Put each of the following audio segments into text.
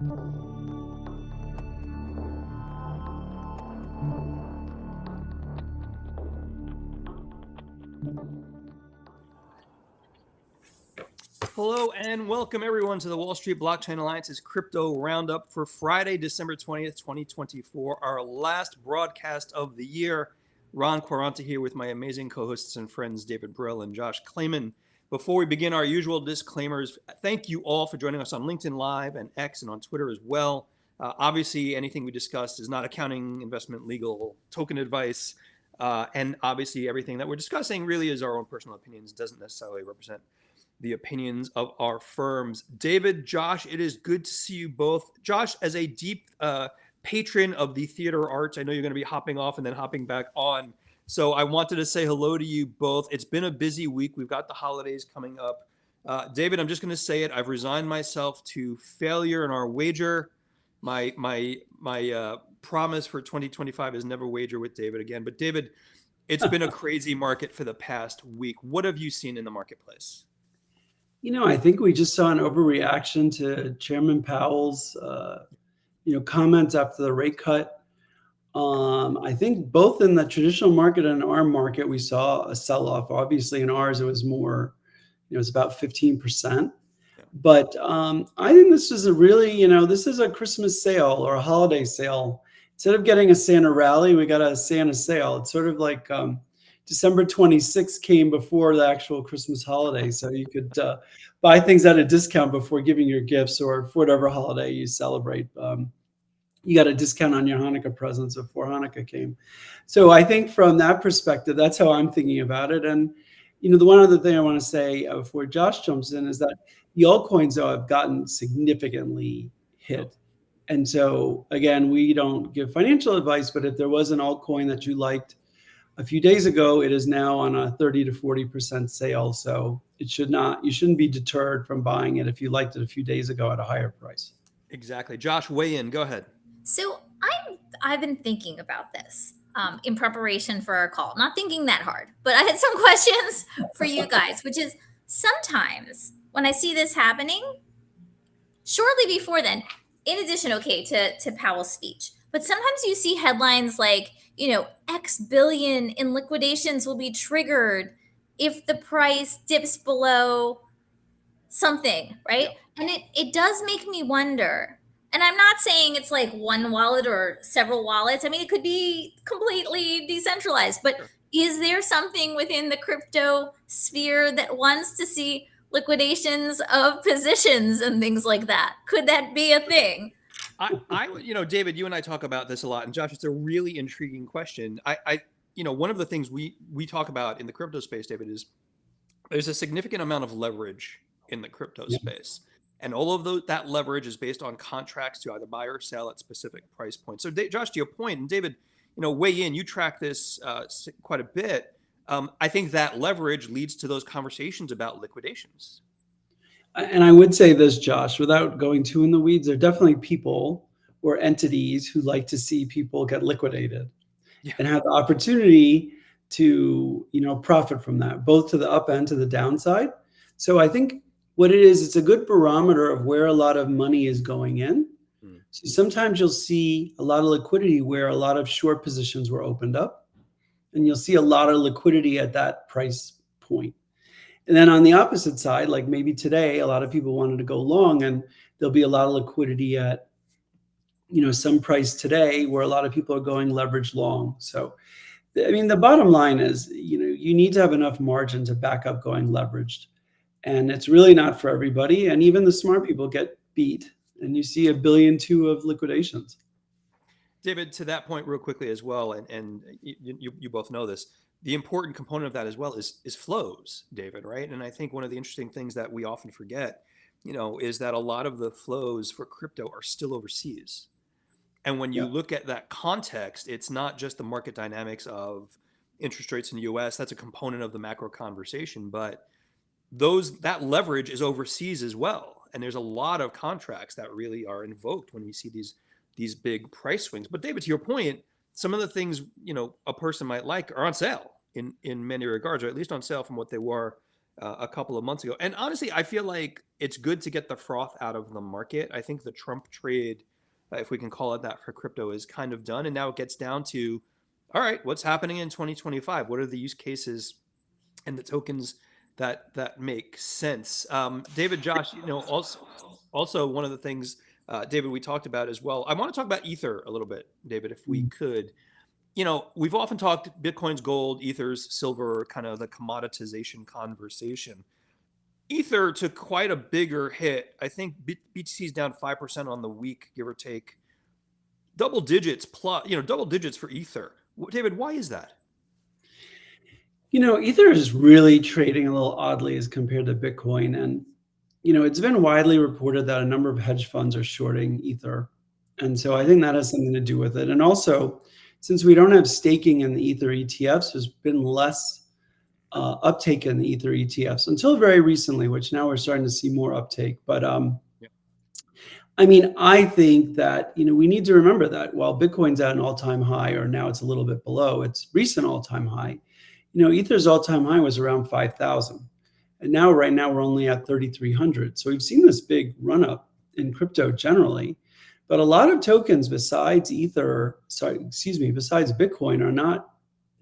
Hello and welcome everyone to the Wall Street Blockchain Alliance's Crypto Roundup for Friday, December 20th, 2024, our last broadcast of the year. Ron Quaranta here with my amazing co-hosts and friends, David Brill and Josh Klayman. Before we begin our usual disclaimers, thank you all for joining us on LinkedIn Live and X and on Twitter as well. Obviously, anything we discussed is not accounting, investment, legal, token advice, and obviously everything that we're discussing really is our own personal opinions, doesn't necessarily represent the opinions of our firms. David, Josh, it is good to see you both. Josh, as a deep patron of the theater arts, I know you're going to be hopping off and then hopping back on. So I wanted to say hello to you both. It's been a busy week. We've got the holidays coming up. David, I'm just going to say it. I've resigned myself to failure in our wager. My promise for 2025 is never wager with David again. But David, it's been a crazy market for the past week. What have you seen in the marketplace? I think we just saw an overreaction to Chairman Powell's, comments after the rate cut. I think both in the traditional market and our market, we saw a sell-off. Obviously, in ours, it was more, it was about 15%. Yeah. But I think this is this is a Christmas sale or a holiday sale. Instead of getting a Santa rally, we got a Santa sale. It's sort of like December 26th came before the actual Christmas holiday. So you could buy things at a discount before giving your gifts, or for whatever holiday you celebrate. You got a discount on your Hanukkah presents before Hanukkah came. So I think from that perspective, that's how I'm thinking about it. And, the one other thing I want to say before Josh jumps in is that the altcoins, though, have gotten significantly hit. And so, again, we don't give financial advice, but if there was an altcoin that you liked a few days ago, it is now on a 30 to 40% sale. So you shouldn't be deterred from buying it if you liked it a few days ago at a higher price. Exactly. Josh, weigh in. Go ahead. So I've been thinking about this in preparation for our call. Not thinking that hard, but I had some questions for you guys, which is sometimes when I see this happening, shortly before then, in addition, to Powell's speech, but sometimes you see headlines like, X billion in liquidations will be triggered if the price dips below something, right? Yeah. And it does make me wonder. And I'm not saying it's like one wallet or several wallets. I mean, it could be completely decentralized, but is there something within the crypto sphere that wants to see liquidations of positions and things like that? Could that be a thing? David, you and I talk about this a lot, and Josh, it's a really intriguing question. One of the things we talk about in the crypto space, David, is there's a significant amount of leverage in the crypto space. And all of that leverage is based on contracts to either buy or sell at specific price points. So Josh, to your point, and David, weigh in, you track this quite a bit. I think that leverage leads to those conversations about liquidations. And I would say this, Josh, without going too in the weeds, there are definitely people or entities who like to see people get liquidated and have the opportunity to, profit from that, both to the up and to the downside. So I think what it is, it's a good barometer of where a lot of money is going in. So sometimes you'll see a lot of liquidity where a lot of short positions were opened up, and you'll see a lot of liquidity at that price point. And then on the opposite side, like maybe today, a lot of people wanted to go long, and there'll be a lot of liquidity at, some price today where a lot of people are going leverage long. So, I mean, the bottom line is, you need to have enough margin to back up going leveraged. And it's really not for everybody. And even the smart people get beat. And you see $1.2 billion of liquidations. David, to that point real quickly as well, and you both know this, the important component of that as well is flows, David, right? And I think one of the interesting things that we often forget, is that a lot of the flows for crypto are still overseas. And when you look at that context, it's not just the market dynamics of interest rates in the US, that's a component of the macro conversation, but that leverage is overseas as well. And there's a lot of contracts that really are invoked when we see these big price swings. But David, to your point, some of the things, a person might like are on sale in many regards, or at least on sale from what they were a couple of months ago. And honestly, I feel like it's good to get the froth out of the market. I think the Trump trade, if we can call it that for crypto, is kind of done. And now it gets down to, all right, what's happening in 2025? What are the use cases and the tokens that make sense? David, Josh, also one of the things, David, we talked about as well. I want to talk about Ether a little bit, David, if we could. We've often talked Bitcoin's gold, Ether's silver, kind of the commoditization conversation. Ether took quite a bigger hit. I think BTC is down 5% on the week, give or take. Double digits plus, double digits for Ether. David, why is that? Ether is really trading a little oddly as compared to Bitcoin. And, it's been widely reported that a number of hedge funds are shorting Ether. And so I think that has something to do with it. And also, since we don't have staking in the Ether ETFs, there's been less uptake in the Ether ETFs until very recently, which now we're starting to see more uptake. But I think that, we need to remember that while Bitcoin's at an all-time high, or now it's a little bit below its recent all-time high, Ether's all-time high was around 5,000. And right now we're only at 3,300. So we've seen this big run up in crypto generally. But a lot of tokens besides besides Bitcoin are not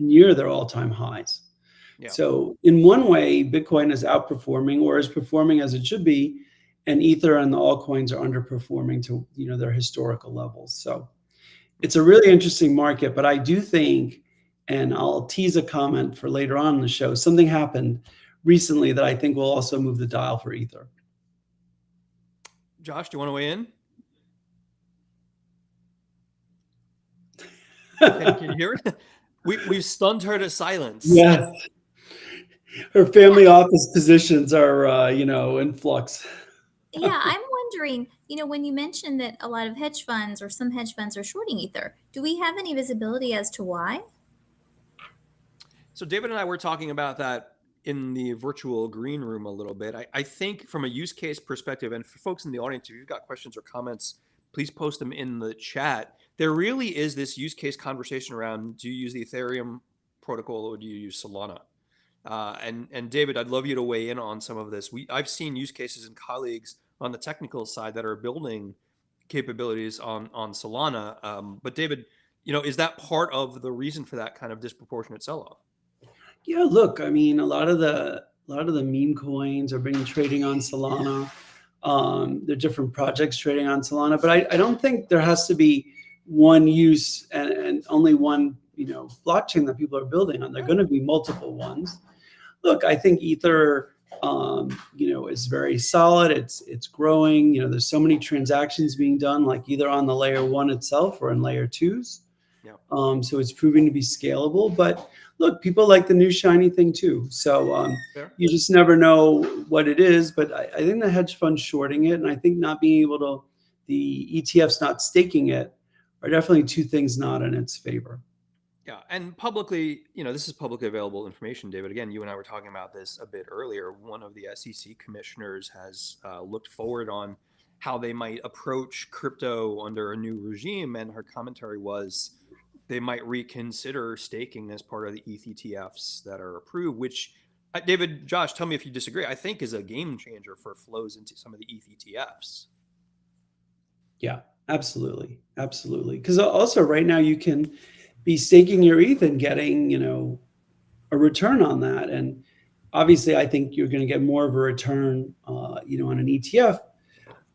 near their all-time highs. Yeah. So in one way, Bitcoin is outperforming or is performing as it should be, and Ether and the altcoins are underperforming to their historical levels. So it's a really interesting market. But I do think, and I'll tease a comment for later on in the show, something happened recently that I think will also move the dial for Ether. Josh, do you want to weigh in? Can you hear it? We've stunned her to silence. Yes. Her family office positions are, in flux. Yeah, I'm wondering, when you mentioned that a lot of hedge funds or some hedge funds are shorting Ether, do we have any visibility as to why? So David and I were talking about that in the virtual green room a little bit. I think from a use case perspective, and for folks in the audience, if you've got questions or comments, please post them in the chat. There really is this use case conversation around, do you use the Ethereum protocol or do you use Solana? And David, I'd love you to weigh in on some of this. I've seen use cases and colleagues on the technical side that are building capabilities on Solana. But David, is that part of the reason for that kind of disproportionate sell-off? Yeah, look, a lot of the meme coins are being trading on Solana. There are different projects trading on Solana, but I don't think there has to be one use and only one blockchain that people are building on. There are going to be multiple ones. Look, I think Ether is very solid. It's growing. There's so many transactions being done, like either on the layer 1 itself or in layer 2s. Yeah. So it's proving to be scalable. But look, people like the new shiny thing too. So you just never know what it is. But I think the hedge fund's shorting it, and I think not being able to, the ETFs not staking it, are definitely two things not in its favor. Yeah, and publicly, this is publicly available information, David. Again, you and I were talking about this a bit earlier. One of the SEC commissioners has looked forward on how they might approach crypto under a new regime, and her commentary was they might reconsider staking as part of the ETH ETFs that are approved, which, David, Josh, tell me if you disagree, I think is a game changer for flows into some of the ETH ETFs. Yeah, absolutely. Absolutely. Because also right now you can be staking your ETH and getting, a return on that. And obviously I think you're going to get more of a return, on an ETF.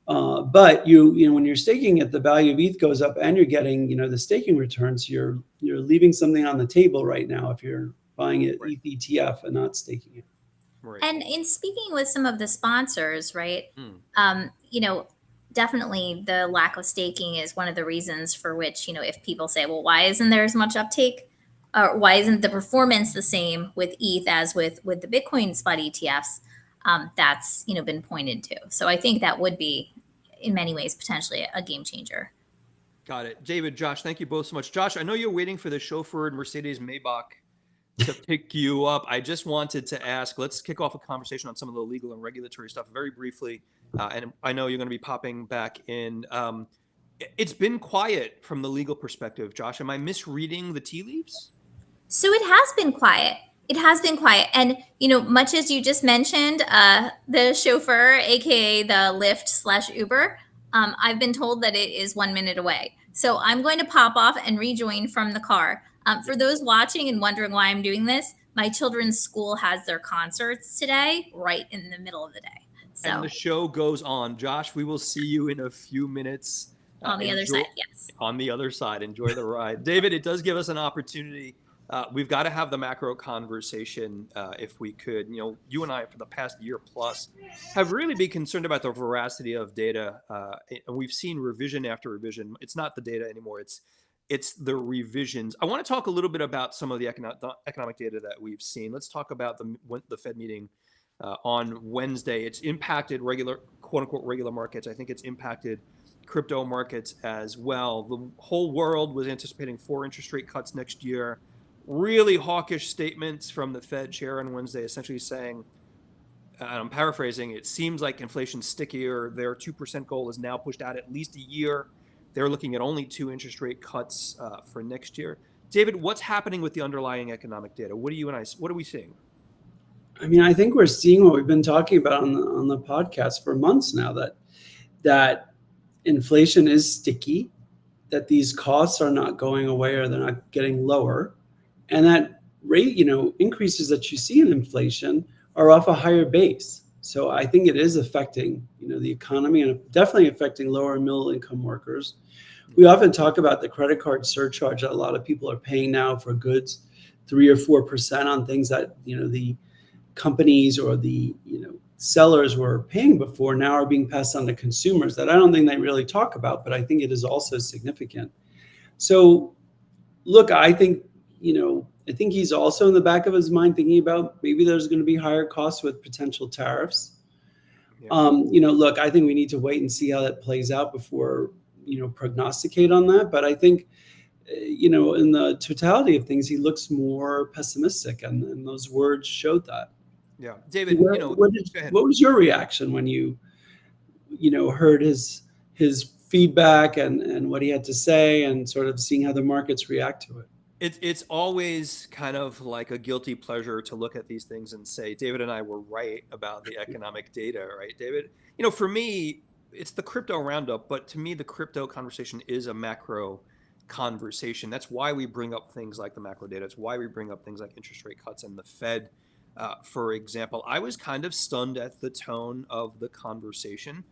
But when you're staking it, the value of ETH goes up and you're getting, the staking returns. You're leaving something on the table right now if you're buying it ETH ETF and not staking it. Right. And in speaking with some of the sponsors, right, definitely the lack of staking is one of the reasons for which, if people say, well, why isn't there as much uptake? Or why isn't the performance the same with ETH as with the Bitcoin spot ETFs? That's, been pointed to. So I think that would be, in many ways, potentially a game changer. Got it. David, Josh, thank you both so much. Josh, I know you're waiting for the chauffeured Mercedes Maybach to pick you up. I just wanted to ask, let's kick off a conversation on some of the legal and regulatory stuff very briefly. And I know you're going to be popping back in. It's been quiet from the legal perspective. Josh, am I misreading the tea leaves? So it has been quiet. It has been quiet. And, much as you just mentioned, the chauffeur, AKA the Lyft/Uber, I've been told that it is 1 minute away. So I'm going to pop off and rejoin from the car. For those watching and wondering why I'm doing this, my children's school has their concerts today, right in the middle of the day. So And the show goes on. Josh, we will see you in a few minutes. on the other side, yes. On the other side. Enjoy the ride. David, it does give us an opportunity. We've got to have the macro conversation if we could. You and I, for the past year plus, have really been concerned about the veracity of data. And we've seen revision after revision. It's not the data anymore. It's the revisions. I want to talk a little bit about some of the economic data that we've seen. Let's talk about the Fed meeting on Wednesday. It's impacted regular, quote unquote, regular markets. I think it's impacted crypto markets as well. The whole world was anticipating 4 interest rate cuts next year. Really hawkish statements from the Fed chair on Wednesday, essentially saying, and I'm paraphrasing, it seems like inflation's stickier. Their 2% goal is now pushed out at least a year. They're looking at only 2 interest rate cuts for next year. David, what's happening with the underlying economic data? What are we seeing? I mean, I think we're seeing what we've been talking about on the podcast for months now, that inflation is sticky, that these costs are not going away or they're not getting lower, and that rate, increases that you see in inflation are off a higher base. So I think it is affecting, the economy and definitely affecting lower and middle income workers. We often talk about the credit card surcharge that a lot of people are paying now for goods, 3 or 4% on things that, the companies or the, sellers were paying before now are being passed on to consumers that I don't think they really talk about, but I think it is also significant. So look, I think he's also in the back of his mind thinking about maybe there's going to be higher costs with potential tariffs. Yeah. Look, I think we need to wait and see how that plays out before, prognosticate on that. But I think, in the totality of things, he looks more pessimistic, and those words showed that. Yeah, David. What was your reaction when you heard his feedback and what he had to say, and sort of seeing how the markets react to it? It's always kind of like a guilty pleasure to look at these things and say, David and I were right about the economic data, right, David? For me, it's the crypto roundup, but to me, the crypto conversation is a macro conversation. That's why we bring up things like the macro data. It's why we bring up things like interest rate cuts and the Fed. For example, I was kind of stunned at the tone of the conversation.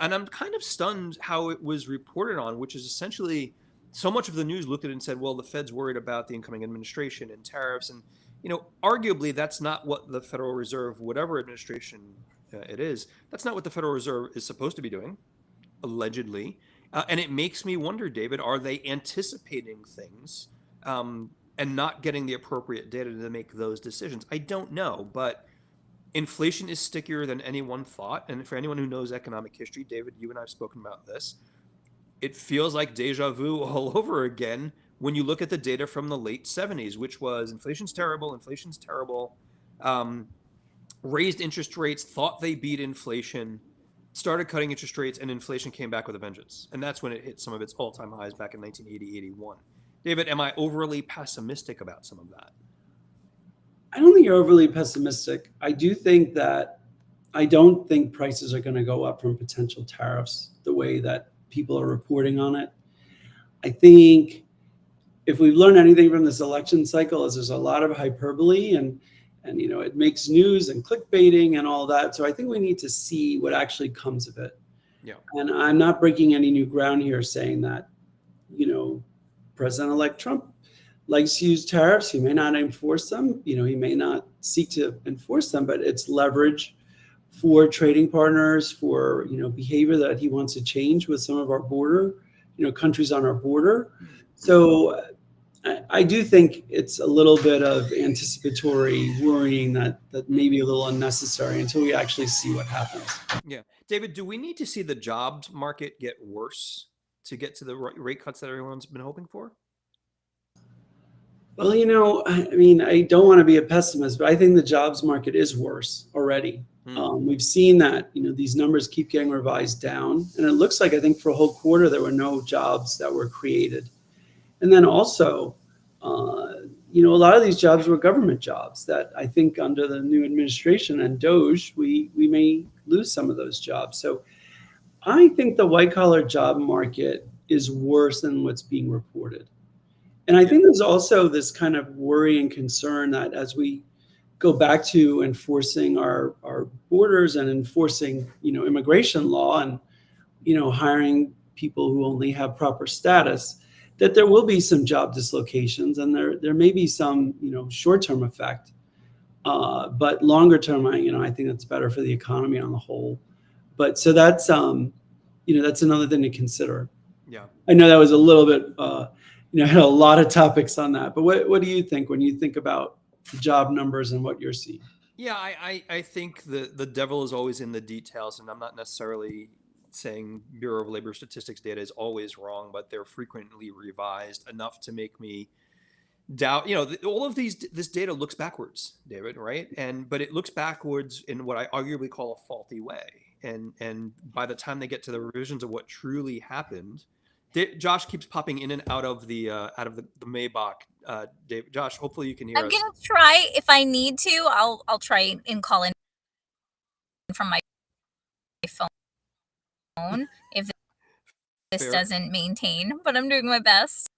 And I'm kind of stunned how it was reported on, which is essentially so much of the news looked at it and said, well, the Fed's worried about the incoming administration and tariffs. And, arguably, that's not what the Federal Reserve, whatever administration it is, that's not what the Federal Reserve is supposed to be doing, allegedly. And it makes me wonder, David, are they anticipating things and not getting the appropriate data to make those decisions? I don't know, but inflation is stickier than anyone thought. And for anyone who knows economic history, David, you and I have spoken about this, it feels like deja vu all over again when you look at the data from the late 70s, which was inflation's terrible, raised interest rates, thought they beat inflation, started cutting interest rates, and inflation came back with a vengeance. And that's when it hit some of its all-time highs back in 1980, 81. David, am I overly pessimistic about some of that? I don't think you're overly pessimistic. I don't think prices are going to go up from potential tariffs the way that people are reporting on it. I think if we've learned anything from this election cycle is there's a lot of hyperbole and it makes news and clickbaiting and all that. So I think we need to see what actually comes of it. Yeah. And I'm not breaking any new ground here saying that, President-elect Trump likes to use tariffs. He may not enforce them. He may not seek to enforce them, but it's leverage for trading partners, for behavior that he wants to change with some of our border, countries on our border. So I do think it's a little bit of anticipatory worrying that may be a little unnecessary until we actually see what happens. Yeah, David, do we need to see the jobs market get worse to get to the rate cuts that everyone's been hoping for? Well, I don't want to be a pessimist, but I think the jobs market is worse already. We've seen that, these numbers keep getting revised down. And it looks like, I think for a whole quarter, there were no jobs that were created. And then also, a lot of these jobs were government jobs that I think under the new administration and Doge, we may lose some of those jobs. So I think the white collar job market is worse than what's being reported. And I Yeah. think there's also this kind of worry and concern that as we go back to enforcing our borders and enforcing, immigration law and, hiring people who only have proper status, that there will be some job dislocations and there may be some, short-term effect. But longer term, I think that's better for the economy on the whole. But so that's another thing to consider. Yeah. I know that was a little bit, had a lot of topics on that. But what do you think when you think about the job numbers and what you're seeing? Yeah, I think the devil is always in the details, and I'm not necessarily saying Bureau of Labor Statistics data is always wrong, but they're frequently revised enough to make me doubt. All of this data looks backwards, David, right? But it looks backwards in what I arguably call a faulty way. And by the time they get to the revisions of what truly happened, Josh keeps popping in and out of the Maybach. Dave, Josh, hopefully you can hear I'm us. gonna try. If I need to, I'll try and call in from my phone if this Fair. doesn't maintain. But I'm doing my best.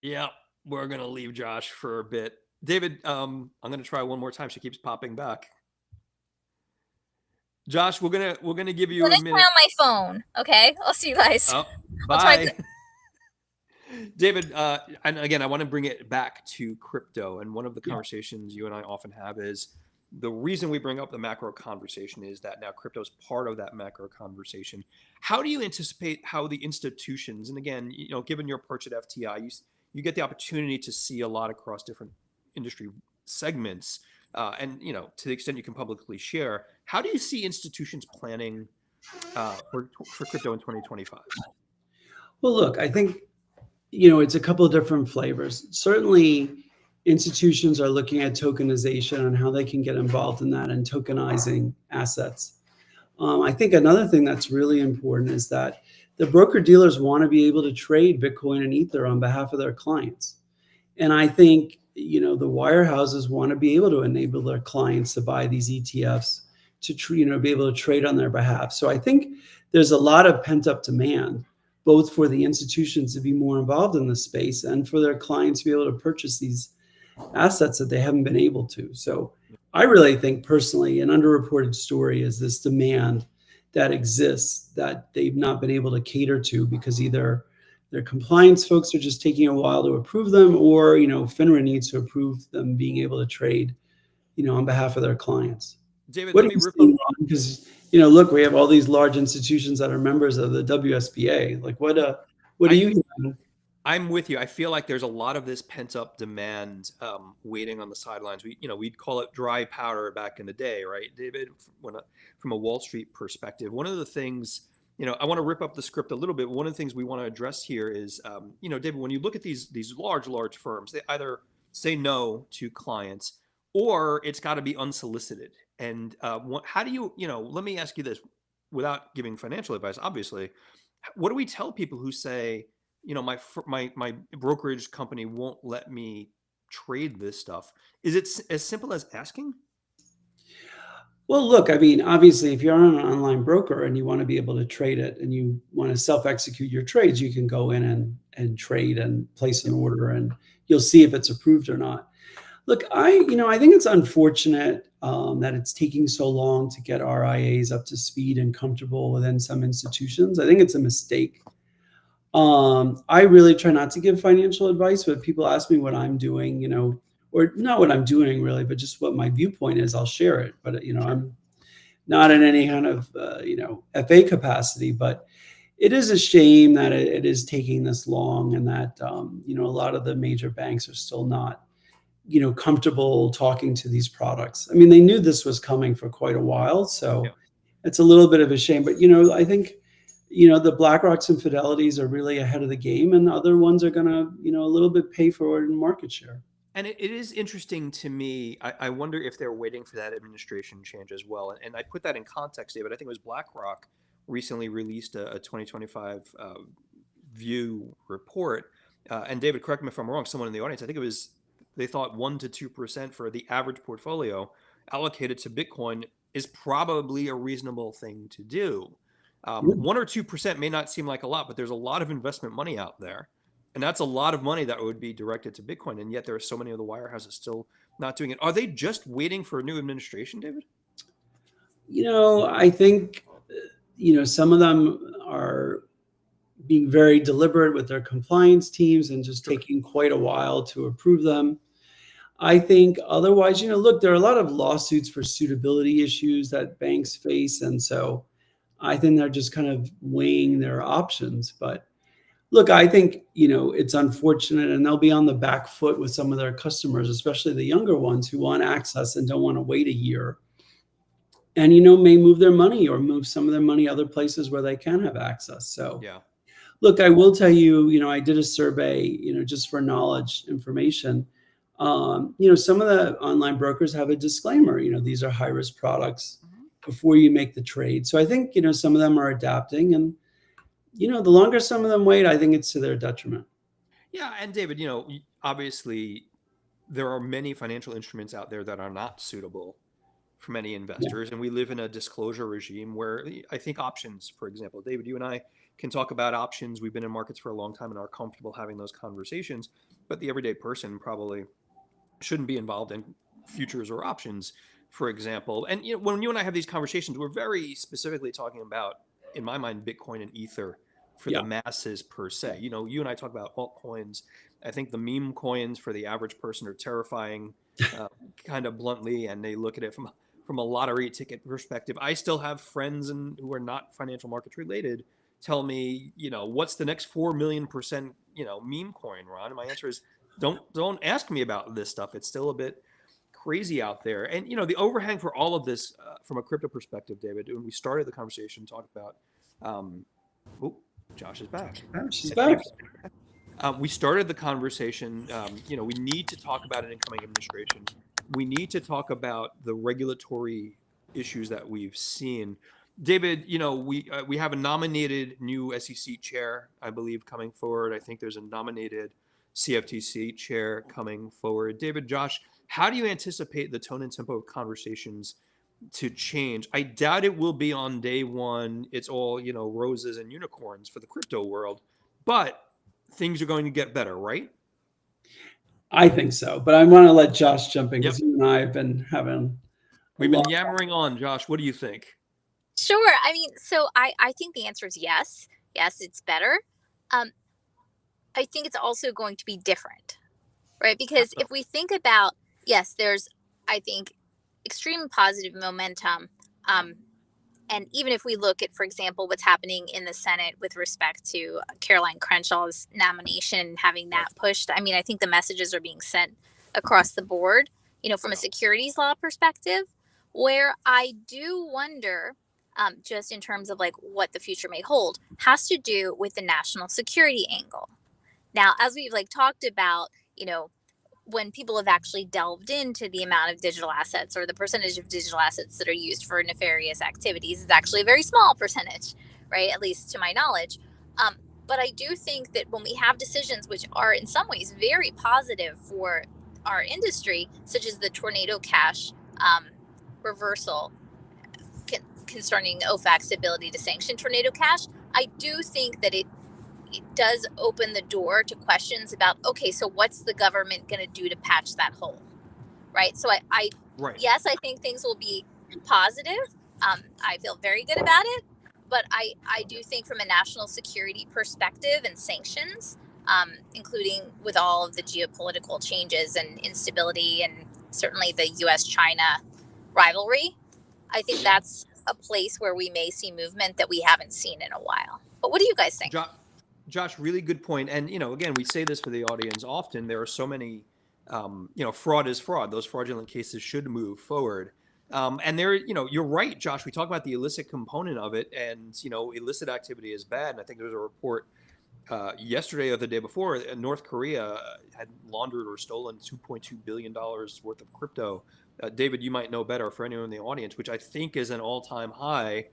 Yeah, we're gonna leave Josh for a bit. David, I'm gonna try one more time. She keeps popping back. Josh, we're gonna give you Let a me try minute. on my phone. Okay, I'll see you guys. Oh, I'll try. bye. David, and again, I want to bring it back to crypto. And one of the conversations you and I often have is the reason we bring up the macro conversation is that now crypto is part of that macro conversation. How do you anticipate how the institutions, and again, given your perch at FTI, you get the opportunity to see a lot across different industry segments, and to the extent you can publicly share, how do you see institutions planning for crypto in 2025? Well, look, I think it's a couple of different flavors. Certainly, institutions are looking at tokenization and how they can get involved in that and tokenizing assets. I think another thing that's really important is that the broker dealers want to be able to trade Bitcoin and Ether on behalf of their clients. And I think, the wirehouses want to be able to enable their clients to buy these ETFs to, be able to trade on their behalf. So I think there's a lot of pent up demand, both for the institutions to be more involved in the space and for their clients to be able to purchase these assets that they haven't been able to. So I really think personally, an underreported story is this demand that exists that they've not been able to cater to because either their compliance folks are just taking a while to approve them, or FINRA needs to approve them being able to trade, on behalf of their clients. David, What let are me you rip up. seeing, Ron? Because look, we have all these large institutions that are members of the WSBA. Like, what do you hear? I'm with you. I feel like there's a lot of this pent up demand waiting on the sidelines. We'd call it dry powder back in the day, right, David? From a Wall Street perspective, one of the things, I want to rip up the script a little bit. One of the things we want to address here is, David, when you look at these large firms, they either say no to clients or it's got to be unsolicited. And how do you, let me ask you this without giving financial advice, obviously. What do we tell people who say, my brokerage company won't let me trade this stuff? Is it as simple as asking? Well, look, I mean, obviously, if you're an online broker and you want to be able to trade it and you want to self-execute your trades, you can go in and trade and place an order, and you'll see if it's approved or not. Look, I think it's unfortunate that it's taking so long to get RIAs up to speed and comfortable within some institutions. I think it's a mistake. I really try not to give financial advice, but people ask me what I'm doing, or not what I'm doing really, but just what my viewpoint is, I'll share it. But, I'm not in any kind of, FA capacity, but it is a shame that it is taking this long and that, a lot of the major banks are still not, comfortable talking to these products. I mean, they knew this was coming for quite a while, so Yeah. it's a little bit of a shame. But, I think, the BlackRocks and Fidelities are really ahead of the game, and other ones are going to, a little bit pay for it in market share. And it is interesting to me. I wonder if they're waiting for that administration change as well. And I put that in context, David. I think it was BlackRock recently released a 2025 view report. And David, correct me if I'm wrong, someone in the audience, I think it was, they thought 1 to 2% for the average portfolio allocated to Bitcoin is probably a reasonable thing to do. 1 or 2% may not seem like a lot, but there's a lot of investment money out there. And that's a lot of money that would be directed to Bitcoin. And yet there are so many of the wirehouses still not doing it. Are they just waiting for a new administration, David? I think, some of them are being very deliberate with their compliance teams and just taking quite a while to approve them. I think otherwise, look, there are a lot of lawsuits for suitability issues that banks face. And so I think they're just kind of weighing their options. But look, I think, it's unfortunate and they'll be on the back foot with some of their customers, especially the younger ones who want access and don't want to wait a year. And, may move their money or move some of their money other places where they can have access. So, yeah. Look, I will tell you, I did a survey, just for knowledge information. Some of the online brokers have a disclaimer, these are high risk products before you make the trade. So I think, some of them are adapting and, the longer some of them wait, I think it's to their detriment. Yeah. And David, obviously there are many financial instruments out there that are not suitable for many investors. Yeah. And we live in a disclosure regime where I think options, for example, David, you and I can talk about options. We've been in markets for a long time and are comfortable having those conversations, but the everyday person probably shouldn't be involved in futures or options, for example. And when you and I have these conversations, we're very specifically talking about, in my mind, Bitcoin and Ether for the masses per se. You and I talk about altcoins. I think the meme coins for the average person are terrifying, kind of bluntly, and they look at it from a lottery ticket perspective. I still have friends who are not financial markets related tell me, what's the next 4 million %, meme coin, Ron? And my answer is, don't ask me about this stuff. It's still a bit crazy out there. And, the overhang for all of this from a crypto perspective, David, when we started the conversation, talked about, Josh is back. She's back. We started the conversation, we need to talk about an incoming administration. We need to talk about the regulatory issues that we've seen. David, we have a nominated new SEC chair, I believe, coming forward. I think there's a nominated CFTC chair coming forward. David, Josh, how do you anticipate the tone and tempo of conversations to change? I doubt it will be on day one. It's all, roses and unicorns for the crypto world, but things are going to get better, right? I think so, but I want to let Josh jump in because you and I have been having. We've been yammering on. Josh, what do you think? Sure. I mean, so I think the answer is yes. Yes, it's better. I think it's also going to be different, right? Because if we think about, yes, there's, I think, extreme positive momentum. And even if we look at, for example, what's happening in the Senate with respect to Caroline Crenshaw's nomination, having that pushed, I mean, I think the messages are being sent across the board, from a securities law perspective, where I do wonder, just in terms of like what the future may hold, has to do with the national security angle. Now, as we've talked about, when people have actually delved into the amount of digital assets or the percentage of digital assets that are used for nefarious activities, it's actually a very small percentage, right? At least to my knowledge. But I do think that when we have decisions which are in some ways very positive for our industry, such as the Tornado Cash reversal concerning OFAC's ability to sanction Tornado Cash, I do think that it does open the door to questions about, okay, so what's the government going to do to patch that hole, right? So yes, I think things will be positive. I feel very good about it, but I do think from a national security perspective and sanctions, including with all of the geopolitical changes and instability and certainly the US-China rivalry, I think that's a place where we may see movement that we haven't seen in a while. But what do you guys think? Josh, really good point. And, again, we say this for the audience often. There are so many, fraud is fraud. Those fraudulent cases should move forward. And you're right, Josh. We talk about the illicit component of it, and, illicit activity is bad. And I think there was a report yesterday or the day before, North Korea had laundered or stolen $2.2 billion worth of crypto. David, you might know better, for anyone in the audience, which I think is an all-time high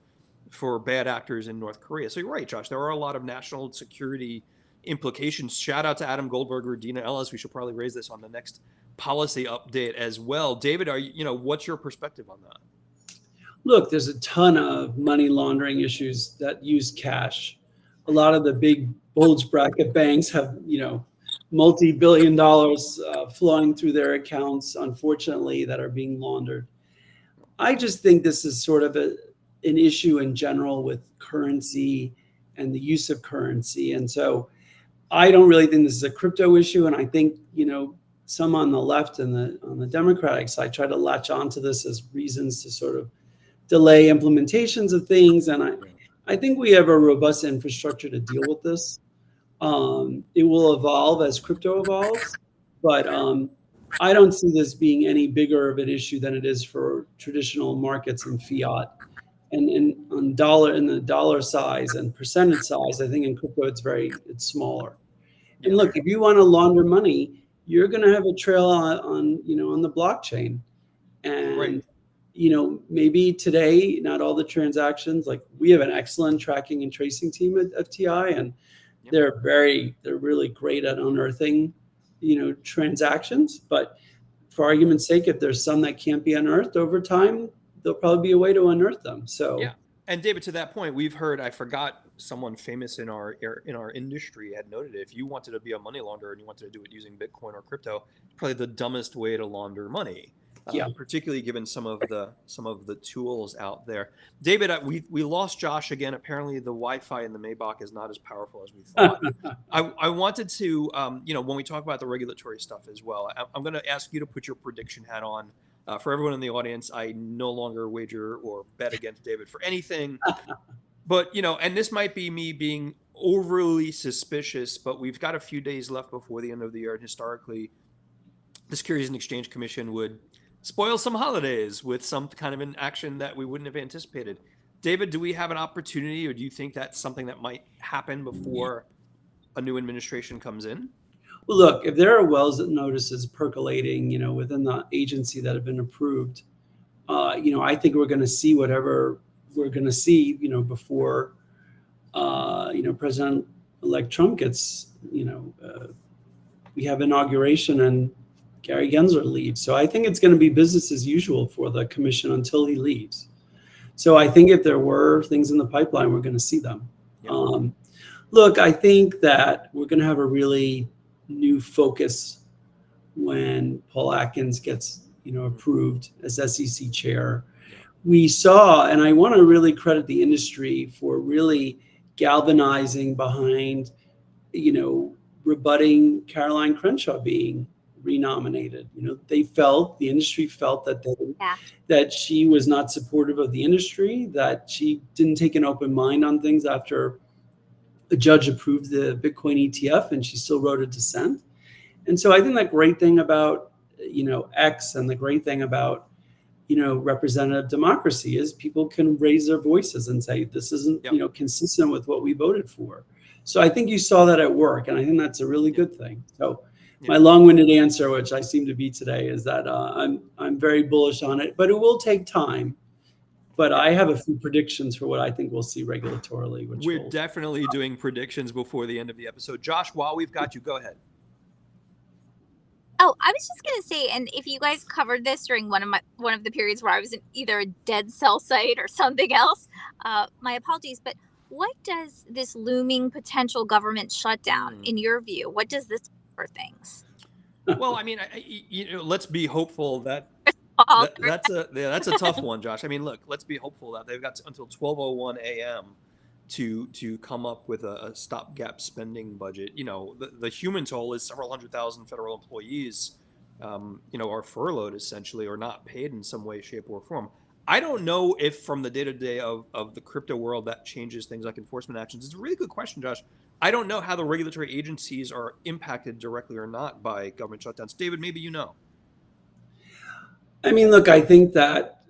for bad actors in North Korea. So you're right, Josh. There are a lot of national security implications. Shout out to Adam Goldberger, Dina Ellis. We should probably raise this on the next policy update as well. David, what's your perspective on that? Look, there's a ton of money laundering issues that use cash. A lot of the big bulge bracket banks have, multi-billion dollars flowing through their accounts, unfortunately, that are being laundered. I just think this is sort of an issue in general with currency and the use of currency. And so I don't really think this is a crypto issue. And I think, some on the left and on the Democratic side try to latch onto this as reasons to sort of delay implementations of things. And I think we have a robust infrastructure to deal with this. It will evolve as crypto evolves, but I don't see this being any bigger of an issue than it is for traditional markets and fiat. And in the dollar size and percentage size, I think in crypto it's smaller. And look, if you want to launder money, you're going to have a trail on the blockchain, and maybe today not all the transactions. Like, we have an excellent tracking and tracing team at FTI, and they're really great at unearthing transactions. But for argument's sake, if there's some that can't be unearthed over time, there'll probably be a way to unearth them. So yeah. And David, to that point, we've heard, I forgot, someone famous in our industry had noted it. If you wanted to be a money launderer and you wanted to do it using Bitcoin or crypto, it's probably the dumbest way to launder money. Particularly given some of the tools out there. David, we lost Josh again. Apparently, the Wi-Fi in the Maybach is not as powerful as we thought. I wanted to, when we talk about the regulatory stuff as well, I'm going to ask you to put your prediction hat on. For everyone in the audience, I no longer wager or bet against David for anything. But, and this might be me being overly suspicious, but we've got a few days left before the end of the year. And historically, the Securities and Exchange Commission would spoil some holidays with some kind of an action that we wouldn't have anticipated. David, do we have an opportunity, or do you think that's something that might happen before a new administration comes in? Well, look, if there are wells notices percolating, within the agency that have been approved, I think we're going to see whatever we're going to see, before, President-elect Trump gets, we have inauguration and Gary Gensler leaves. So I think it's going to be business as usual for the commission until he leaves. So I think if there were things in the pipeline, we're going to see them. Yeah. Look, I think that we're going to have a really new focus when Paul Atkins gets, approved as SEC chair. We saw, and I want to really credit the industry for really galvanizing behind, rebutting Caroline Crenshaw being renominated. The industry felt that she was not supportive of the industry, that she didn't take an open mind on things after the judge approved the Bitcoin ETF, and she still wrote a dissent. And so I think that great thing about, X, and the great thing about, representative democracy is people can raise their voices and say, this isn't, consistent with what we voted for. So I think you saw that at work, and I think that's a really good thing. So my long-winded answer, which I seem to be today, is that I'm very bullish on it, but it will take time. But I have a few predictions for what I think we'll see regulatorily. We're definitely doing predictions before the end of the episode. Josh, while we've got you, go ahead. Oh, I was just going to say, and if you guys covered this during one of the periods where I was in either a dead cell site or something else, my apologies. But what does this looming potential government shutdown, in your view, what does this mean for things? Well, I mean, let's be hopeful that that's a tough one, Josh. I mean, look, let's be hopeful that they've got until 12:01 a.m. to come up with a stopgap spending budget. The human toll is several 100,000 federal employees, are furloughed essentially, or not paid in some way, shape, or form. I don't know if from the day-to-day of the crypto world that changes things like enforcement actions. It's a really good question, Josh. I don't know how the regulatory agencies are impacted directly or not by government shutdowns. David, maybe you know. I mean, look, I think that,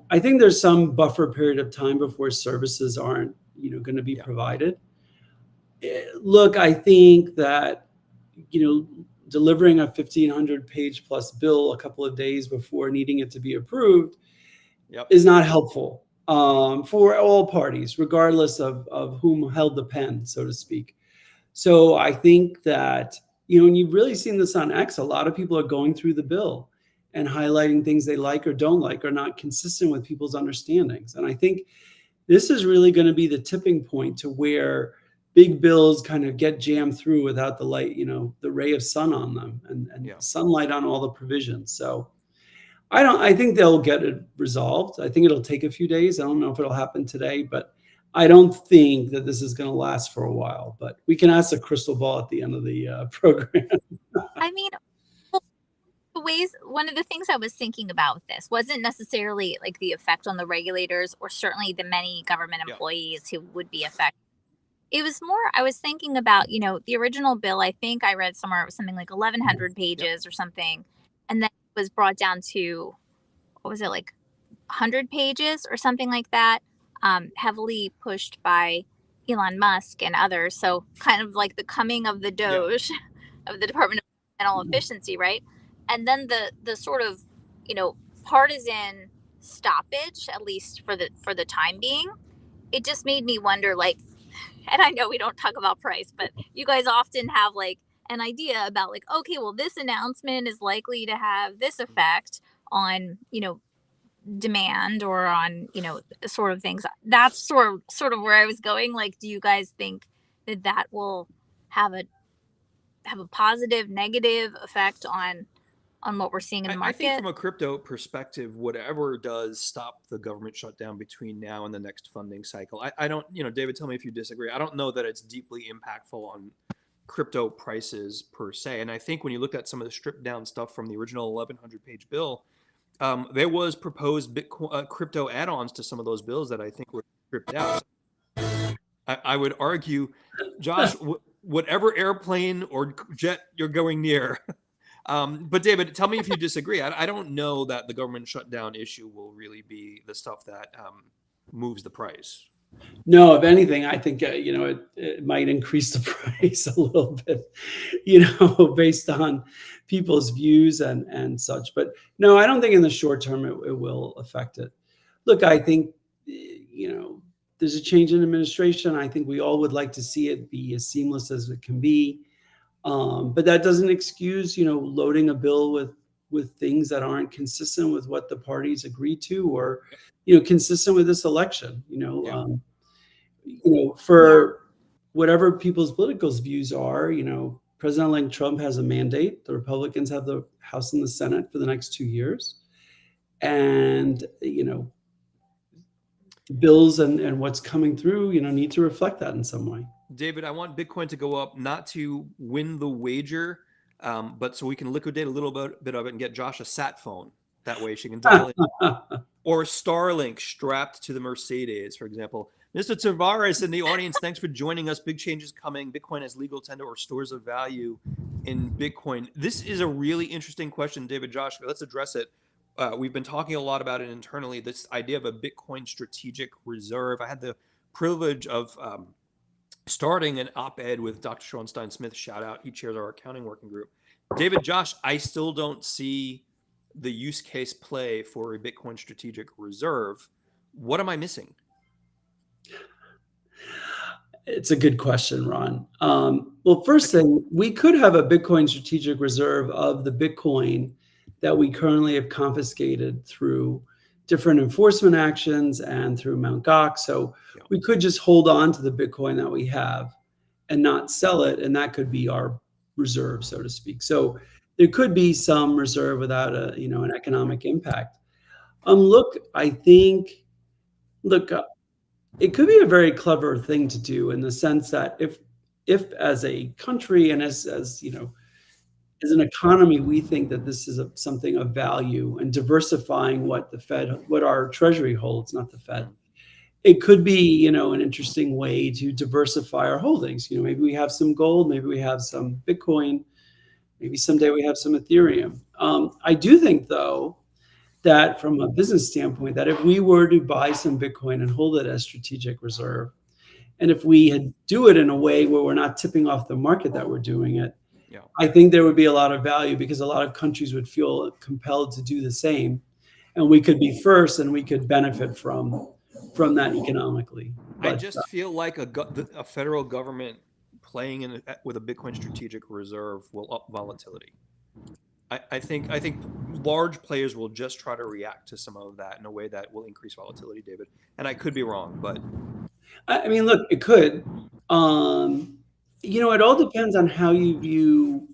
I think there's some buffer period of time before services aren't, going to be provided. Look, I think that, delivering a 1,500 page plus bill a couple of days before needing it to be approved is not helpful for all parties, regardless of whom held the pen, so to speak. So I think that, and you've really seen this on X, a lot of people are going through the bill and highlighting things they like or don't like or not consistent with people's understandings. And I think this is really going to be the tipping point to where big bills kind of get jammed through without the light, the ray of sun on them and sunlight on all the provisions. So I think they'll get it resolved. I think it'll take a few days. I don't know if it'll happen today, but I don't think that this is going to last for a while. But we can ask the crystal ball at the end of the program. I mean, one of the things I was thinking about with this wasn't necessarily like the effect on the regulators or certainly the many government employees who would be affected. It was more, I was thinking about, the original bill, I think I read somewhere it was something like 1,100 pages or something. And then it was brought down to, what was it, like 100 pages or something like that, heavily pushed by Elon Musk and others. So kind of like the coming of the Doge of the Department of Environmental Efficiency, right? And then the sort of, partisan stoppage, at least for the time being, it just made me wonder, like, and I know we don't talk about price, but you guys often have like an idea about like, okay, well, this announcement is likely to have this effect on, demand or on, sort of things. That's sort of where I was going. Like, do you guys think that will have a positive, negative effect on what we're seeing in the market? I think from a crypto perspective, whatever does stop the government shutdown between now and the next funding cycle, I don't, David, tell me if you disagree. I don't know that it's deeply impactful on crypto prices per se. And I think when you look at some of the stripped down stuff from the original 1,100-page bill, there was proposed Bitcoin crypto add-ons to some of those bills that I think were stripped out. I would argue, Josh, whatever airplane or jet you're going near. But David, tell me if you disagree. I don't know that the government shutdown issue will really be the stuff that moves the price. No, if anything, I think, it might increase the price a little bit, based on people's views and such. But no, I don't think in the short term it will affect it. Look, I think, there's a change in administration. I think we all would like to see it be as seamless as it can be. But that doesn't excuse, loading a bill with things that aren't consistent with what the parties agreed to or, consistent with this election, for whatever people's political views are, President-elect Trump has a mandate. The Republicans have the House and the Senate for the next 2 years. And, bills and what's coming through, need to reflect that in some way. David, I want Bitcoin to go up, not to win the wager, but so we can liquidate a little bit of it and get Josh a sat phone. That way she can dial in. Or Starlink strapped to the Mercedes, for example. Mr. Tavares in the audience, thanks for joining us. Big changes coming. Bitcoin as legal tender or stores of value in Bitcoin. This is a really interesting question, David, Josh. Let's address it. We've been talking a lot about it internally, this idea of a Bitcoin strategic reserve. I had the privilege of starting an op-ed with Dr. Sean Stein-Smith, shout out. He chairs our accounting working group. David, Josh, I still don't see the use case play for a Bitcoin strategic reserve. What am I missing? It's a good question, Ron. Well, first thing, we could have a Bitcoin strategic reserve of the Bitcoin that we currently have confiscated through different enforcement actions and through Mt. Gox. So we could just hold on to the Bitcoin that we have and not sell it. And that could be our reserve, so to speak. So there could be some reserve without an economic impact. I think it could be a very clever thing to do in the sense that if as a country and as an economy, we think that this is something of value and diversifying what our treasury holds, not the Fed. It could be, an interesting way to diversify our holdings. Maybe we have some gold, maybe we have some Bitcoin, maybe someday we have some Ethereum. I do think, though, that from a business standpoint, that if we were to buy some Bitcoin and hold it as strategic reserve, and if we do it in a way where we're not tipping off the market that we're doing it, I think there would be a lot of value because a lot of countries would feel compelled to do the same, and we could be first and we could benefit from that economically. I just feel like a federal government playing with a Bitcoin strategic reserve will up volatility. I think large players will just try to react to some of that in a way that will increase volatility, David. And I could be wrong, but I mean, look, it could. It all depends on how you view,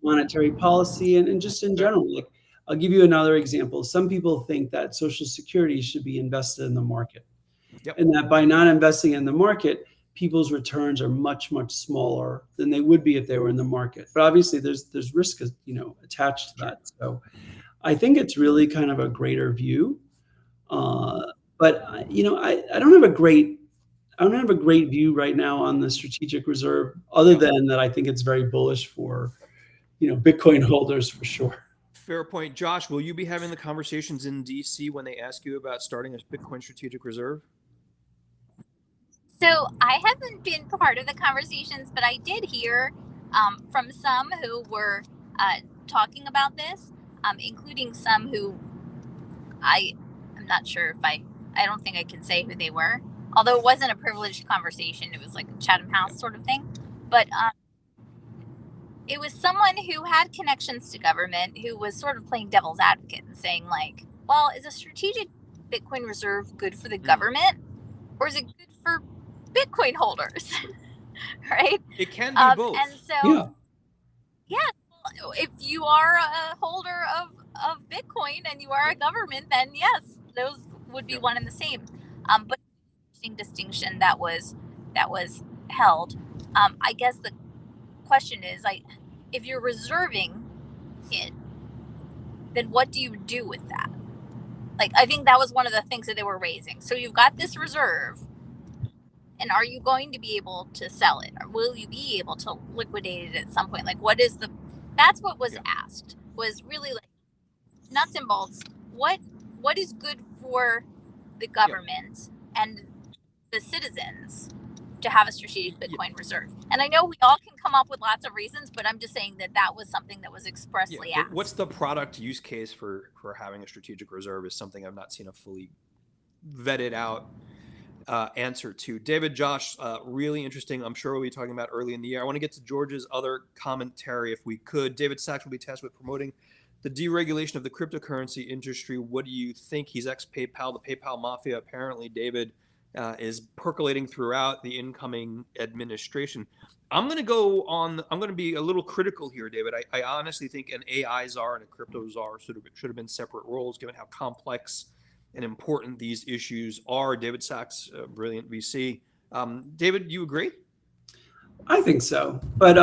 monetary policy and just in general. Like, I'll give you another example. Some people think that Social Security should be invested in the market, and that by not investing in the market, people's returns are much, much smaller than they would be if they were in the market. But obviously, there's risk, attached to that. So I think it's really kind of a greater view. But I don't have a great view right now on the strategic reserve, other than that I think it's very bullish for, Bitcoin holders for sure. Fair point. Josh, will you be having the conversations in DC when they ask you about starting a Bitcoin strategic reserve? So I haven't been part of the conversations, but I did hear from some who were talking about this, including some who I'm not sure if I don't think I can say who they were, although it wasn't a privileged conversation. It was like a Chatham House sort of thing. But it was someone who had connections to government who was sort of playing devil's advocate and saying, like, well, is a strategic Bitcoin reserve good for the government, or is it good for Bitcoin holders? Right? It can be both. And so, if you are a holder of Bitcoin and you are a government, then yes, those would be one and the same. But interesting distinction that was held. I guess the question is, if you're reserving it, then what do you do with that? Like, I think that was one of the things that they were raising. So you've got this reserve, and are you going to be able to sell it, or will you be able to liquidate it at some point? Like, that's what was asked, was really like nuts and bolts. What is good for the government and the citizens to have a strategic Bitcoin reserve? And I know we all can come up with lots of reasons, but I'm just saying that was something that was expressly asked. What's the product use case for having a strategic reserve is something I've not seen a fully vetted out answer to. David, Josh, really interesting. I'm sure we'll be talking about early in the year. I want to get to George's other commentary if we could. David Sachs will be tasked with promoting the deregulation of the cryptocurrency industry. What do you think? He's ex-PayPal. The PayPal mafia, apparently, David, is percolating throughout the incoming administration. I'm going to be a little critical here, David. I honestly think an AI czar and a crypto czar should have been separate roles, given how complex and important these issues are. David Sachs, brilliant VC. David, you agree? I think so. But,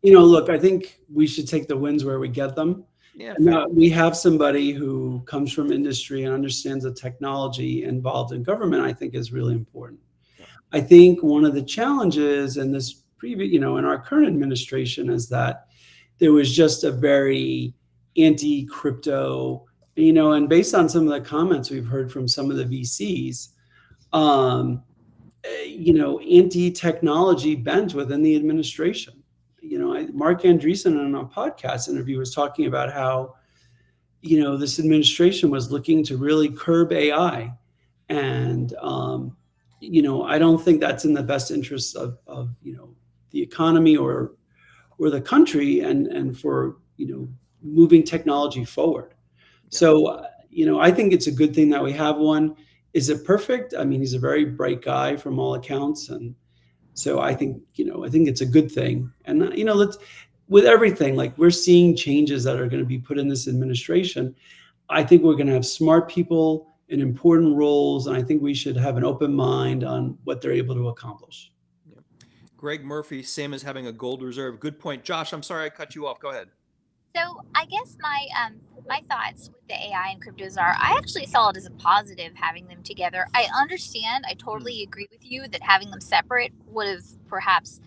look, I think we should take the wins where we get them. Yeah, we have somebody who comes from industry and understands the technology involved in government, I think is really important. Yeah. I think one of the challenges in this in our current administration is that there was just a very anti-crypto, and based on some of the comments we've heard from some of the VCs, anti-technology bent within the administration. Mark Andreessen in a podcast interview was talking about how, this administration was looking to really curb AI. And, I don't think that's in the best interest of the economy or the country and for, moving technology forward. So, I think it's a good thing that we have one. Is it perfect? I mean, he's a very bright guy from all accounts. And so I think it's a good thing. And, with everything, like we're seeing changes that are going to be put in this administration. I think we're going to have smart people in important roles. And I think we should have an open mind on what they're able to accomplish. Yeah. Greg Murphy, same as having a gold reserve. Good point. Josh, I'm sorry I cut you off. Go ahead. So I guess my thoughts with the AI and cryptos are, I actually saw it as a positive having them together. I totally agree with you that having them separate would have perhaps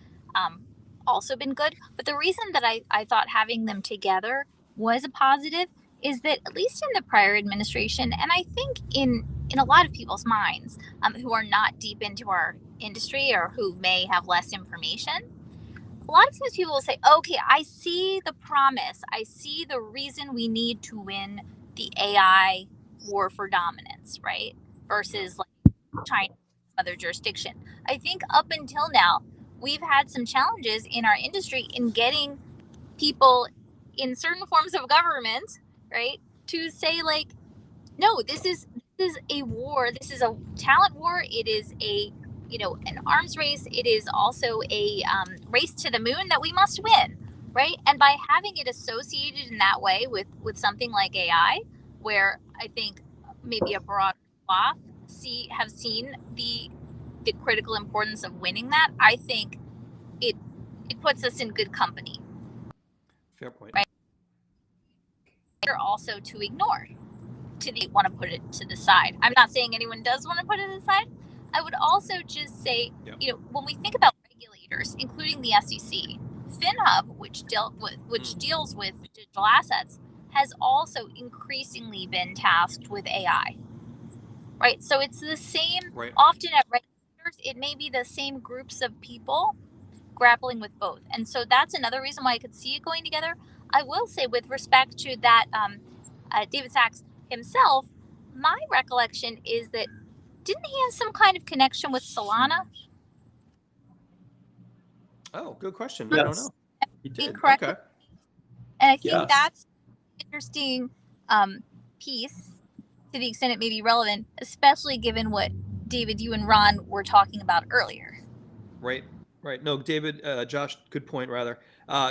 also been good. But the reason that I thought having them together was a positive is that, at least in the prior administration, and I think in a lot of people's minds who are not deep into our industry or who may have less information, a lot of times people will say, okay, I see the promise. I see the reason we need to win the AI war for dominance, right? Versus like China, other jurisdiction. I think up until now, we've had some challenges in our industry in getting people in certain forms of government, right, to say like, no, this is a war. This is a talent war. It is a an arms race. It is also a race to the moon that we must win, right? And by having it associated in that way with something like AI, where I think maybe a broad swath have seen the critical importance of winning that, I think it puts us in good company. Fair point. Right. Or also to ignore, want to put it to the side. I'm not saying anyone does want to put it to the side. I would also just say, when we think about regulators, including the SEC, FinHub, which deals with digital assets, has also increasingly been tasked with AI. Right. So it's the same. Right. Often at regulators, it may be the same groups of people grappling with both. And so that's another reason why I could see it going together. I will say, with respect to that, David Sachs himself, my recollection is that didn't he have some kind of connection with Solana? Oh, good question. Yes. I don't know. He did. Correct. Okay. And I think that's an interesting piece, to the extent it may be relevant, especially given what David, you and Ron were talking about earlier. Right. No, David, Josh, good point, rather.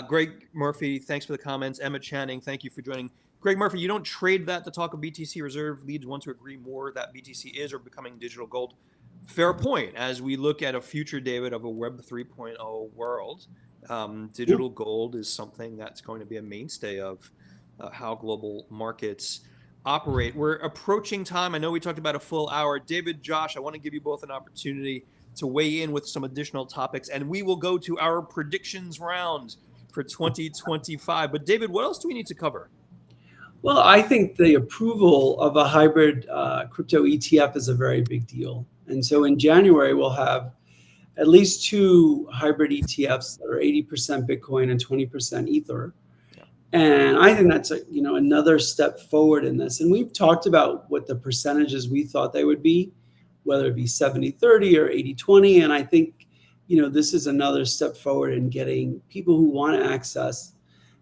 Greg Murphy, thanks for the comments. Emma Channing, thank you for joining. Greg Murphy, you don't trade that to talk of BTC Reserve. Leads one to agree more that BTC is or becoming digital gold. Fair point. As we look at a future, David, of a Web 3.0 world, digital gold is something that's going to be a mainstay of how global markets operate. We're approaching time. I know we talked about a full hour. David, Josh, I want to give you both an opportunity to weigh in with some additional topics, and we will go to our predictions round for 2025. But David, what else do we need to cover? Well, I think the approval of a hybrid crypto ETF is a very big deal. And so in January, we'll have at least 2 hybrid ETFs that are 80% Bitcoin and 20% Ether. Yeah. And I think that's another step forward in this. And we've talked about what the percentages we thought they would be, whether it be 70-30 or 80-20. And I think, this is another step forward in getting people who want to access,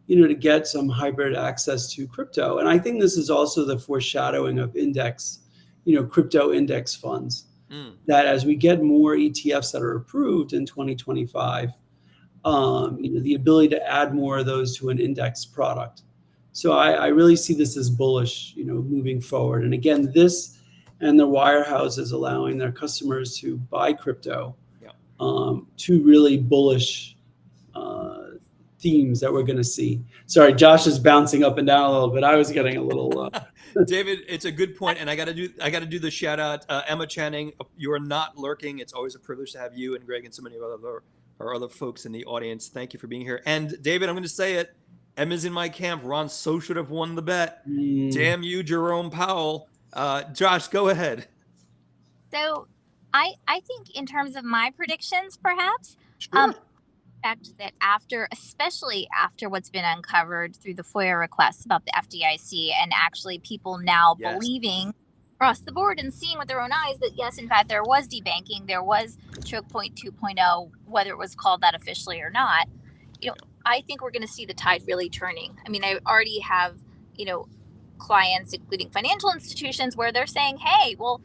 to get some hybrid access to crypto. And I think this is also the foreshadowing of crypto index funds, that as we get more ETFs that are approved in 2025, the ability to add more of those to an index product. So I really see this as bullish, moving forward. And again, this and the wirehouses allowing their customers to buy crypto, two really bullish themes that we're going to see. Sorry, Josh is bouncing up and down a little bit. I was getting a little. David, it's a good point, and I got to do the shout out. Emma Channing, you are not lurking. It's always a privilege to have you and Greg and so many of our other folks in the audience. Thank you for being here. And David, I'm going to say it. Emma's in my camp. Ron so should have won the bet. Damn you, Jerome Powell. Josh, go ahead. So I think in terms of my predictions, perhaps, fact that especially after what's been uncovered through the FOIA requests about the FDIC, and actually people now believing across the board and seeing with their own eyes that yes, in fact, there was debanking, there was choke point 2.0, whether it was called that officially or not, I think we're going to see the tide really turning. I mean, I already have, clients, including financial institutions, where they're saying, hey, well,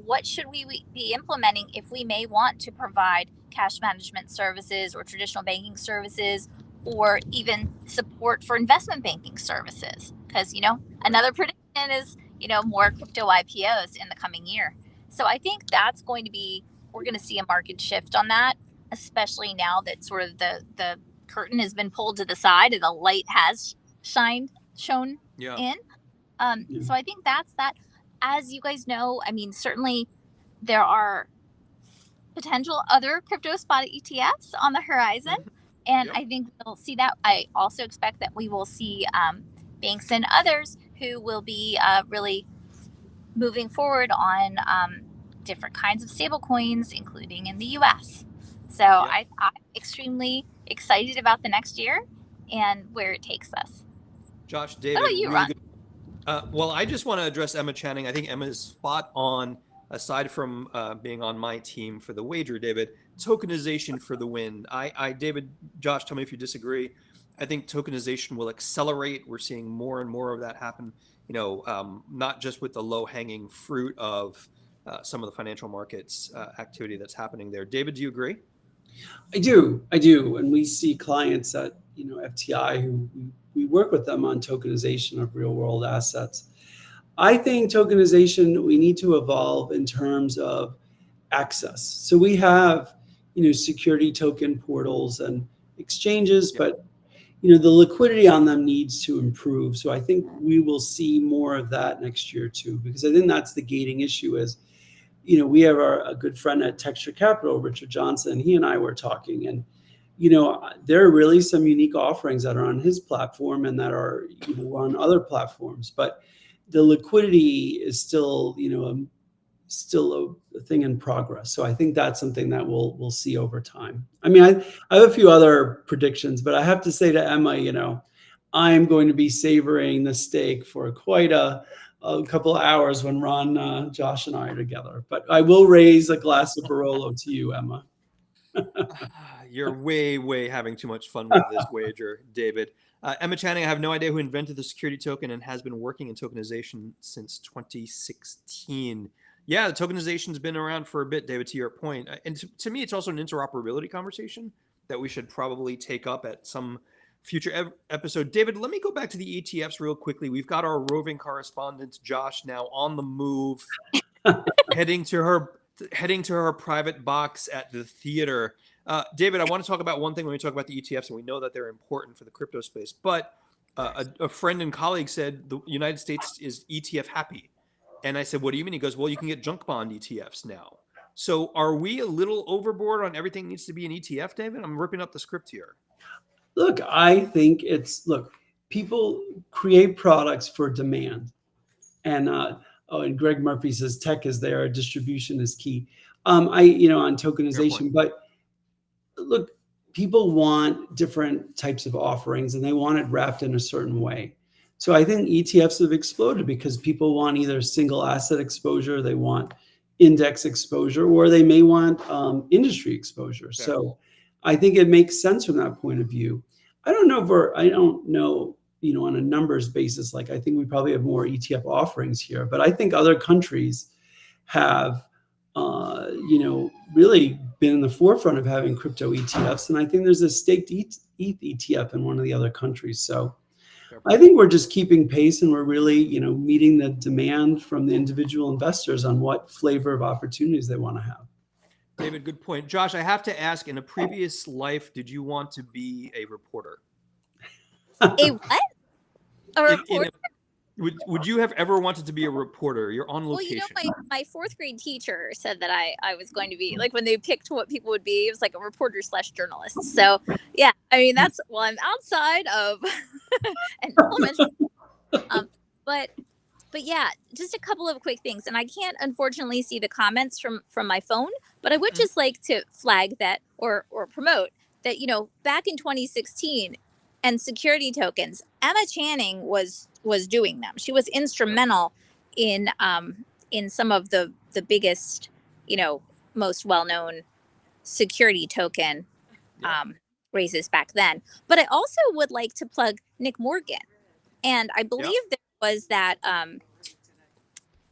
what should we be implementing if we may want to provide cash management services or traditional banking services, or even support for investment banking services? Because, another prediction is, more crypto IPOs in the coming year. So I think that's going to be, we're going to see a market shift on that, especially now that sort of the curtain has been pulled to the side and the light has shone in. So I think that's that. As you guys know, I mean, certainly there are potential other crypto spot ETFs on the horizon. And I think we'll see that. I also expect that we will see banks and others who will be really moving forward on different kinds of stable coins, including in the US. So I'm extremely excited about the next year and where it takes us. Josh, David, how about you, Ron? Well, I just want to address Emma Channing. I think Emma is spot on, aside from being on my team for the wager, David, tokenization for the win. David, Josh, tell me if you disagree. I think tokenization will accelerate. We're seeing more and more of that happen. Not just with the low-hanging fruit of some of the financial markets activity that's happening there. David, do you agree? I do. And we see clients at, FTI who we work with them on tokenization of real world assets. I think tokenization, we need to evolve in terms of access. So we have, security token portals and exchanges, but the liquidity on them needs to improve. So I think we will see more of that next year too, because I think that's the gating issue is, we have a good friend at Texture Capital, Richard Johnson. He and I were talking, and there are really some unique offerings that are on his platform and that are on other platforms. But the liquidity is still, still a thing in progress. So I think that's something that we'll see over time. I mean, I have a few other predictions, but I have to say to Emma, I'm going to be savoring the steak for quite a couple of hours when Ron, Josh, and I are together. But I will raise a glass of Barolo to you, Emma. You're way having too much fun with this wager, David. Emma Channing, I have no idea who invented the security token and has been working in tokenization since 2016. Yeah, the tokenization's been around for a bit, David, to your point. And to me, it's also an interoperability conversation that we should probably take up at some future episode. David, let me go back to the ETFs real quickly. We've got our roving correspondent, Josh, now on the move, heading to her private box at the theater. David, I want to talk about one thing when we talk about the ETFs, and we know that they're important for the crypto space. But a friend and colleague said the United States is ETF happy. And I said, what do you mean? He goes, well, you can get junk bond ETFs now. So are we a little overboard on everything needs to be an ETF, David? I'm ripping up the script here. Look, I think people create products for demand. And and Greg Murphy says tech is there, distribution is key. On tokenization, but look, people want different types of offerings and they want it wrapped in a certain way. So I think ETFs have exploded because people want either single asset exposure, they want index exposure, or they may want industry exposure. Yeah. So I think it makes sense from that point of view. I don't know, on a numbers basis, like I think we probably have more ETF offerings here, but I think other countries have, really been in the forefront of having crypto ETFs. And I think there's a staked ETH ETF in one of the other countries. So I think we're just keeping pace and we're really, meeting the demand from the individual investors on what flavor of opportunities they want to have. David, good point. Josh, I have to ask, in a previous life, did you want to be a reporter? A what? A reporter? Would you have ever wanted to be a reporter? You're on location. Well, my fourth grade teacher said that I was going to be, like, when they picked what people would be, it was like a reporter/journalist. So yeah, I mean, I'm outside of an elementary. But yeah, just a couple of quick things. And I can't unfortunately see the comments from my phone, but I would just like to flag that or promote that, back in 2016 and security tokens, Emma Channing was doing them. She was instrumental in some of the biggest, most well-known security token raises back then. But I also would like to plug Nick Morgan. And I believe there was that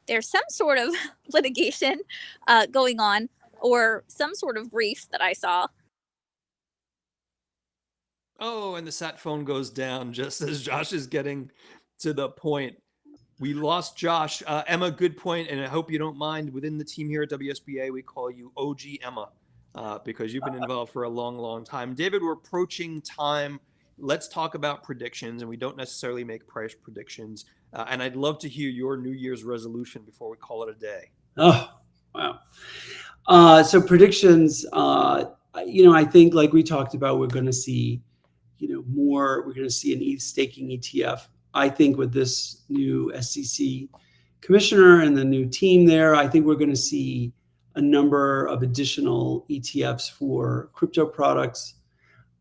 there's some sort of litigation going on or some sort of brief that I saw. Oh, and the sat phone goes down just as Josh is getting to the point. We lost Josh. Emma, good point, and I hope you don't mind. Within the team here at WSBA, we call you OG Emma because you've been involved for a long time. David, we're approaching time. Let's talk about predictions, and we don't necessarily make price predictions. And I'd love to hear your New Year's resolution before we call it a day. Oh, wow. So predictions, I think like we talked about, we're going to see, we're going to see an ETH staking ETF. I think with this new SEC commissioner and the new team there, I think we're going to see a number of additional ETFs for crypto products.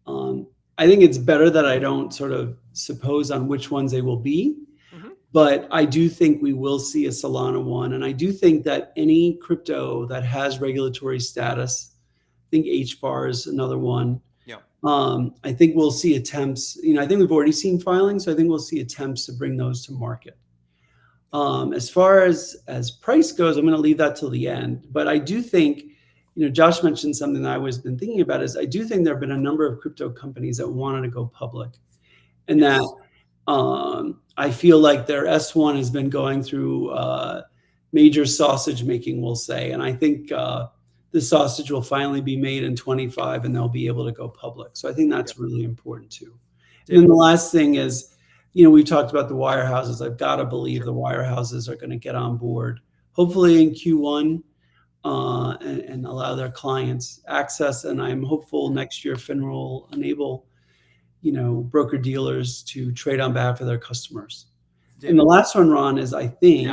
I think it's better that I don't sort of suppose on which ones they will be, but I do think we will see a Solana one. And I do think that any crypto that has regulatory status think HBAR is another one. Yeah. I think we'll see attempts. I think we've already seen filings, so I think we'll see attempts to bring those to market. As far as price goes, I'm going to leave that till the end. But I do think, Josh mentioned something that I was been thinking about is I do think there have been a number of crypto companies that wanted to go public, and that I feel like their S1 has been going through major sausage making, we'll say, and I think the sausage will finally be made in 25, and they'll be able to go public. So I think that's really important too. And then the last thing is, we've talked about the wirehouses. I've got to believe the wirehouses are going to get on board, hopefully in Q1, and allow their clients access. And I'm hopeful next year FINRA will enable, broker dealers to trade on behalf of their customers. And the last one, Ron, is I think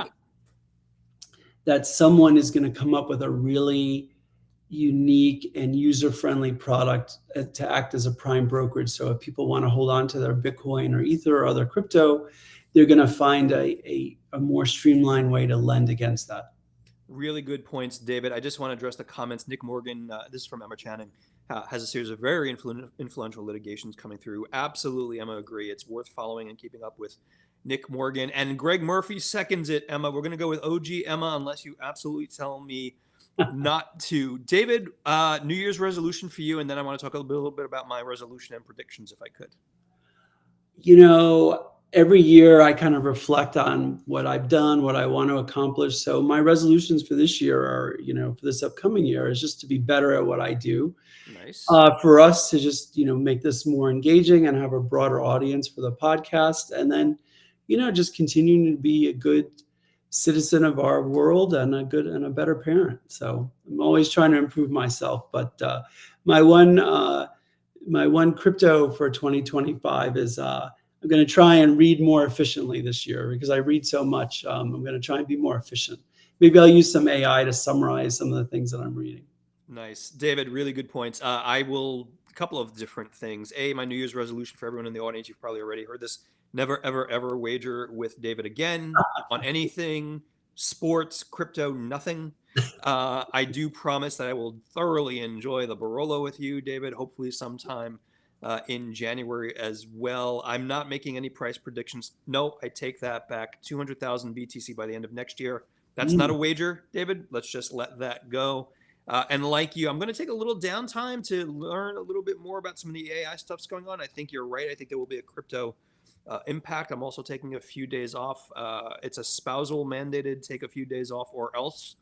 that someone is going to come up with a really unique and user-friendly product to act as a prime brokerage. So if people want to hold on to their Bitcoin or Ether or other crypto, they're going to find a more streamlined way to lend against that. Really good points, David. I just want to address the comments. Nick Morgan, this is from Emma Channing, has a series of very influential litigations coming through. Absolutely, Emma, agree. It's worth following and keeping up with Nick Morgan. And Greg Murphy seconds it, Emma. We're going to go with OG Emma unless you absolutely tell me not to. David, New Year's resolution for you, and then I want to talk a little bit about my resolution and predictions if I could. Every year I kind of reflect on what I've done, what I want to accomplish. So my resolutions for this year are, for this upcoming year is just to be better at what I do. Nice. For us to just, make this more engaging and have a broader audience for the podcast. And then, just continuing to be a good citizen of our world and a better parent. So I'm always trying to improve myself. But my one crypto for 2025 is I'm going to try and read more efficiently this year because I read so much. I'm going to try and be more efficient. Maybe I'll use some AI to summarize some of the things that I'm reading. Nice. David, really good points. A couple of different things. My New Year's resolution for everyone in the audience, you've probably already heard this. Never, ever, ever wager with David again on anything, sports, crypto, nothing. I do promise that I will thoroughly enjoy the Barolo with you, David, hopefully sometime in January as well. I'm not making any price predictions. No, I take that back. 200,000 BTC by the end of next year. That's not a wager, David. Let's just let that go. And like you, I'm going to take a little downtime to learn a little bit more about some of the AI stuff's going on. I think you're right. I think there will be a crypto impact. I'm also taking a few days off. It's a spousal mandated take a few days off or else.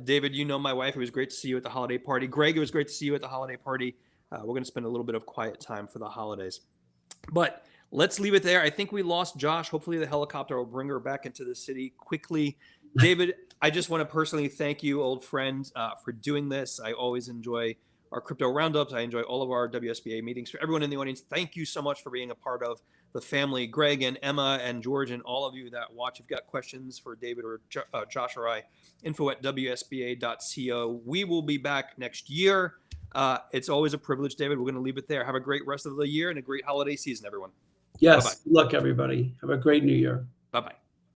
David, my wife. It was great to see you at the holiday party. Greg, it was great to see you at the holiday party. We're going to spend a little bit of quiet time for the holidays. But let's leave it there. I think we lost Josh. Hopefully the helicopter will bring her back into the city quickly. David, I just want to personally thank you, old friend, for doing this. I always enjoy our crypto roundups. I enjoy all of our WSBA meetings. For everyone in the audience, thank you so much for being a part of the family. Greg and Emma and George and all of you that watch, if you've got questions for David or Josh or I, info@wsba.co. We will be back next year. It's always a privilege, David. We're going to leave it there. Have a great rest of the year and a great holiday season, everyone. Yes. Bye-bye. Good luck, everybody. Have a great new year. Bye-bye.